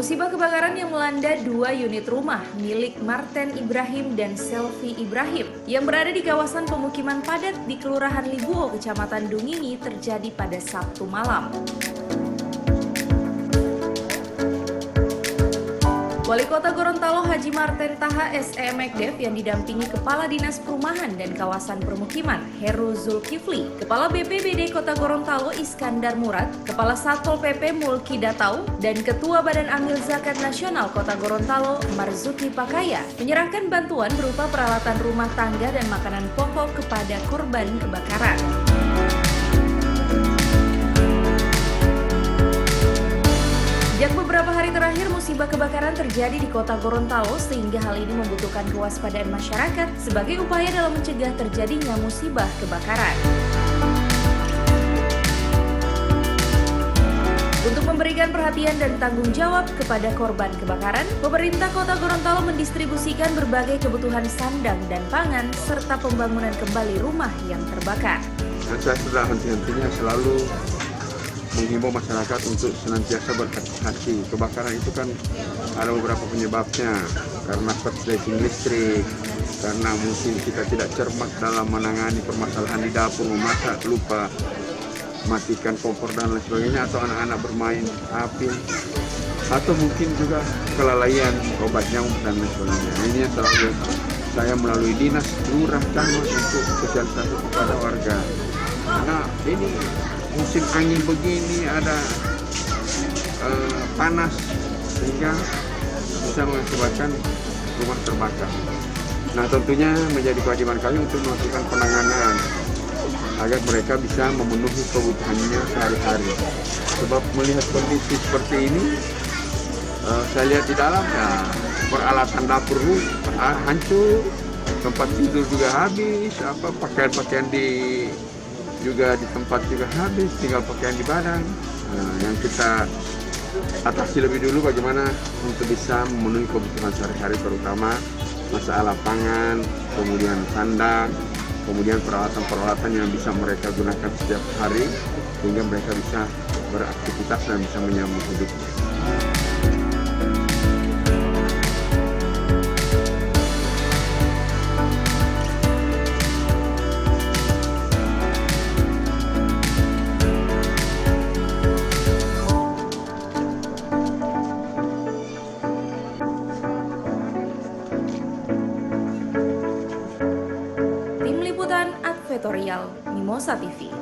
Musibah kebakaran yang melanda 2 unit rumah milik Marten Ibrahim dan Selvi Ibrahim yang berada di kawasan pemukiman padat di Kelurahan Libuo, Kecamatan Dungini terjadi pada Sabtu malam. Wali Kota Gorontalo Haji Marten Taha S.E. Mekdev yang didampingi Kepala Dinas Perumahan dan Kawasan Permukiman Heru Zulkifli, Kepala BPBD Kota Gorontalo Iskandar Murad, Kepala Satpol PP Mulki Datau, dan Ketua Badan Amil Zakat Nasional Kota Gorontalo Marzuki Pakaya menyerahkan bantuan berupa peralatan rumah tangga dan makanan pokok kepada korban kebakaran. Sejak beberapa hari terakhir, musibah kebakaran terjadi di Kota Gorontalo sehingga hal ini membutuhkan kewaspadaan masyarakat sebagai upaya dalam mencegah terjadinya musibah kebakaran. Untuk memberikan perhatian dan tanggung jawab kepada korban kebakaran, pemerintah Kota Gorontalo mendistribusikan berbagai kebutuhan sandang dan pangan serta pembangunan kembali rumah yang terbakar. Saya sudah henti-hentinya selalu menghimbau masyarakat untuk senantiasa berhati-hati. Kebakaran itu kan ada beberapa penyebabnya, karena korsleting listrik, karena mungkin kita tidak cermat dalam menangani permasalahan di dapur, memasak, lupa matikan kompor dan lain sebagainya, atau anak-anak bermain api, atau mungkin juga kelalaian obat nyamuk dan lain sebagainya. Ini yang selalu saya melalui dinas, lurah, camat untuk sosialisasi kepada warga. Karena ini musim angin begini, ada panas, sehingga bisa mengakibatkan rumah terbakar. Nah, tentunya menjadi kewajiban kami untuk melakukan penanganan agar mereka bisa memenuhi kebutuhannya sehari-hari. Sebab melihat kondisi seperti ini, saya lihat di dalam ya peralatan dapur hancur, tempat tidur juga habis, pakaian-pakaian juga di tempat juga habis, tinggal pakaian di badan. Nah, yang kita atasi lebih dulu bagaimana untuk bisa memenuhi kebutuhan sehari-hari, terutama masalah pangan, kemudian sandang, kemudian peralatan-peralatan yang bisa mereka gunakan setiap hari sehingga mereka bisa beraktivitas dan bisa menyambung hidupnya. Tim Liputan Advertorial Mimosa TV.